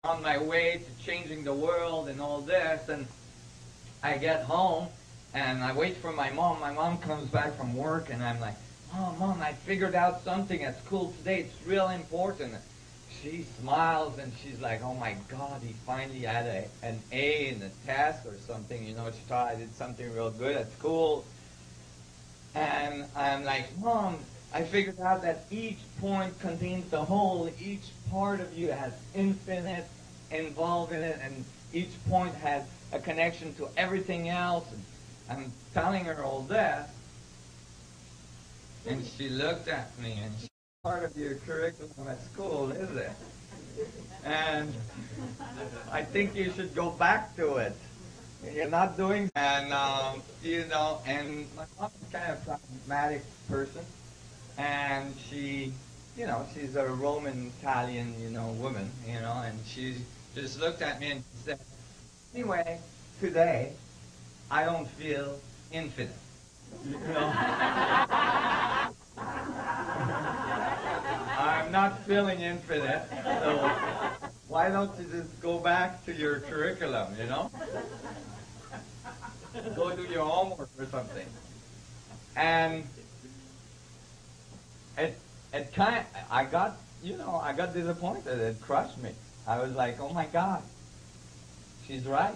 on my way to changing the world and all this, and I get home and I wait for my mom. My mom comes back from work and I'm like, oh, Mom, I figured out something at school today. It's real important. She smiles and she's like, oh my God, he finally had an A in the test or something. You know, she thought I did something real good at school. And I'm like, Mom, I figured out that each point contains the whole. Each part of you has infinite involved in it, and each point has a connection to everything else. And I'm telling her all this, and she looked at me, and she's part of your curriculum at school, is it? And I think you should go back to it. You're not doing, and you know, and my mom is kind of a pragmatic person, and she, you know, she's a Roman Italian, you know, woman, you know, and she just looked at me and said, anyway, today I don't feel infinite, you know. I'm not feeling infinite, so why don't you just go back to your curriculum, you know? Go do your homework or something. And it kind of, I got disappointed. It crushed me. I was like, oh my God, she's right.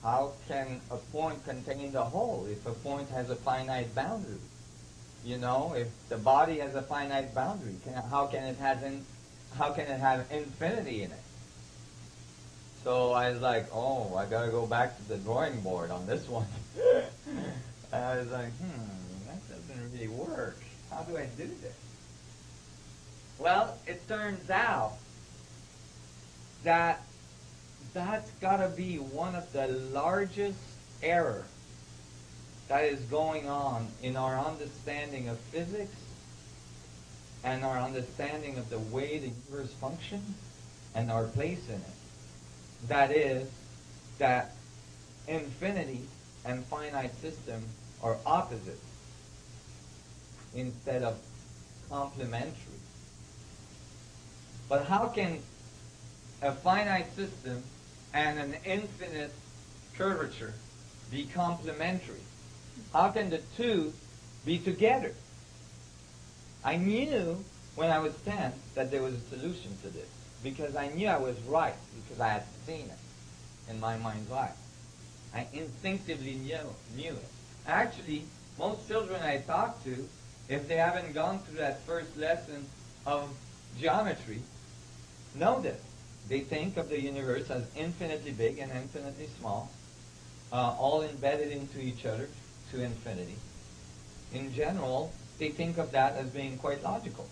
How can a point contain the whole if a point has a finite boundary? You know, if the body has a finite boundary, how can it have infinity in it? So I was like, oh, I gotta go back to the drawing board on this one. I was like, that doesn't really work. How do I do this? Well, it turns out that that's gotta be one of the largest errors that is going on in our understanding of physics and our understanding of the way the universe functions and our place in it. That is, that infinity and finite system are opposites instead of complementary. But how can a finite system and an infinite curvature be complementary? How can the two be together? I knew when I was 10 that there was a solution to this, because I knew I was right, because I had seen it in my mind's eye. I instinctively knew it. Actually, most children I talk to, if they haven't gone through that first lesson of geometry, know this. They think of the universe as infinitely big and infinitely small, all embedded into each other to infinity. In general, they think of that as being quite logical.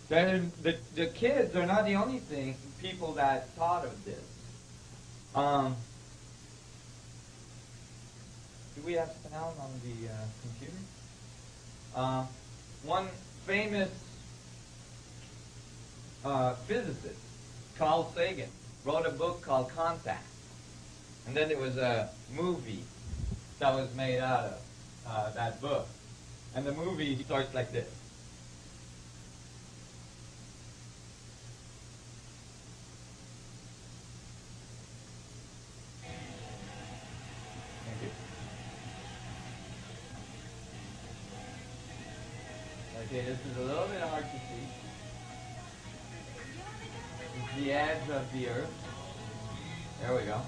The kids are not the only people that thought of this. Do we have sound on the computer? One famous physicist, Carl Sagan, wrote a book called Contact. And then there was a movie that was made out of that book. And the movie starts like this. Thank you. Okay, this is a little bit hard to see. It's the edge of the Earth. There we go.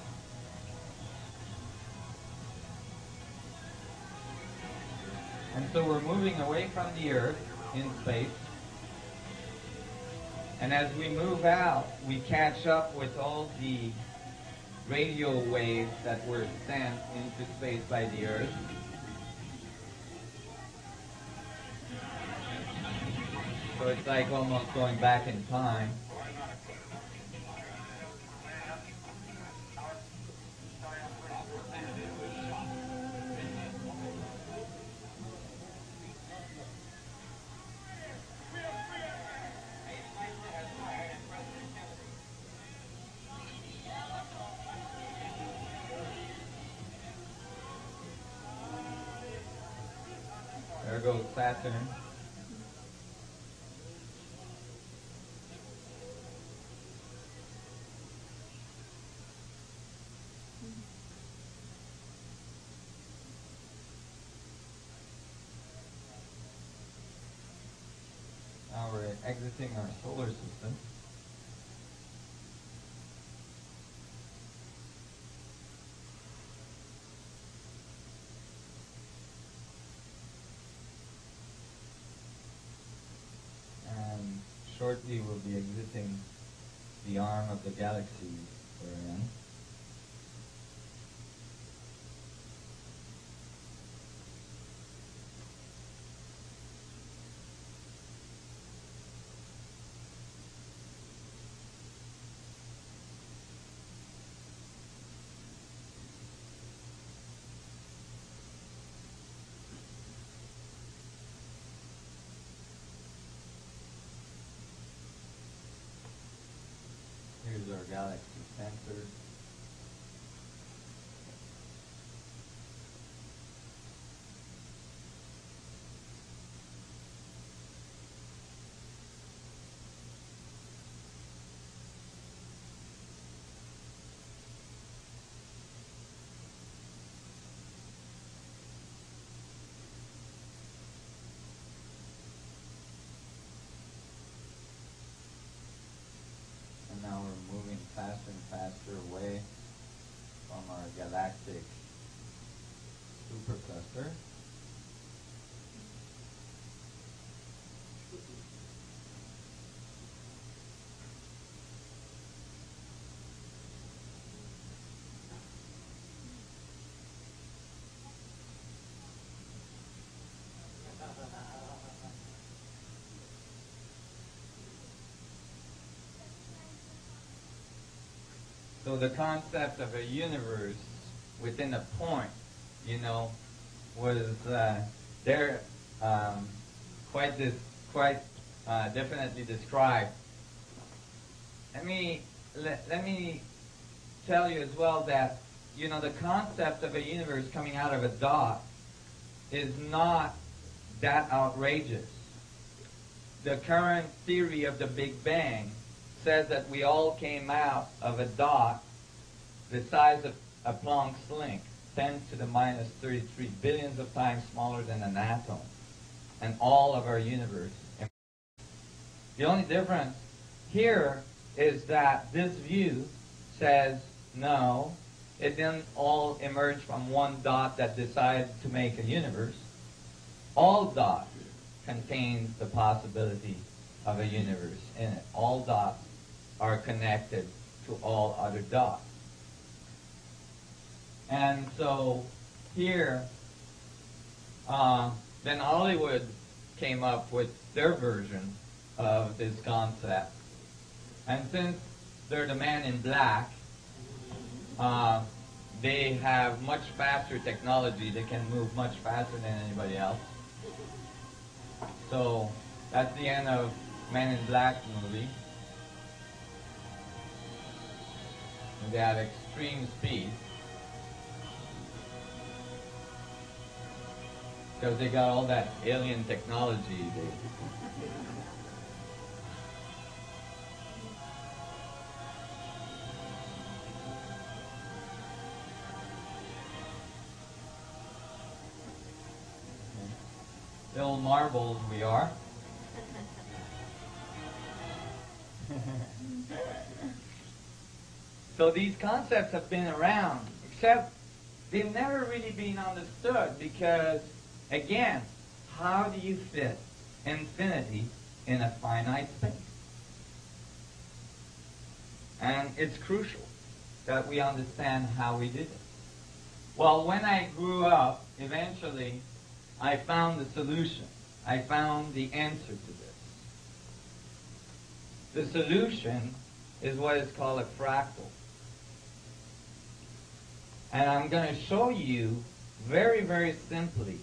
And so we're moving away from the Earth in space. And as we move out, we catch up with all the radio waves that were sent into space by the Earth. So it's like almost going back in time. There goes Saturn. exiting our solar system. And shortly we'll be exiting the arm of the galaxy we're in. Here's our galaxy center. And now we're moving faster and faster away from our galactic supercluster. So the concept of a universe within a point, was there quite definitely described. Let me tell you as well that the concept of a universe coming out of a dot is not that outrageous. The current theory of the Big Bang says that we all came out of a dot the size of a Planck's length, 10 to the minus 33 billions of times smaller than an atom, and all of our universe. The only difference here is that this view says, no, it didn't all emerge from one dot that decided to make a universe. All dots contain the possibility of a universe in it. All dots are connected to all other dots. And so here, then Hollywood came up with their version of this concept. And since they're the man in black, they have much faster technology. They can move much faster than anybody else. So that's the end of Man in Black movie. They have extreme speed because they got all that alien technology. Little marbles we are. So these concepts have been around, except they've never really been understood because, again, how do you fit infinity in a finite space? And it's crucial that we understand how we did it. Well, when I grew up, eventually, I found the solution. I found the answer to this. The solution is what is called a fractal. And I'm going to show you very, very simply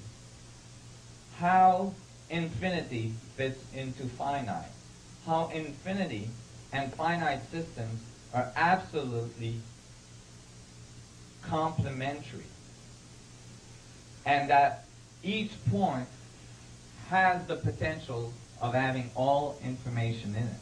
how infinity fits into finite. How infinity and finite systems are absolutely complementary. And that each point has the potential of having all information in it.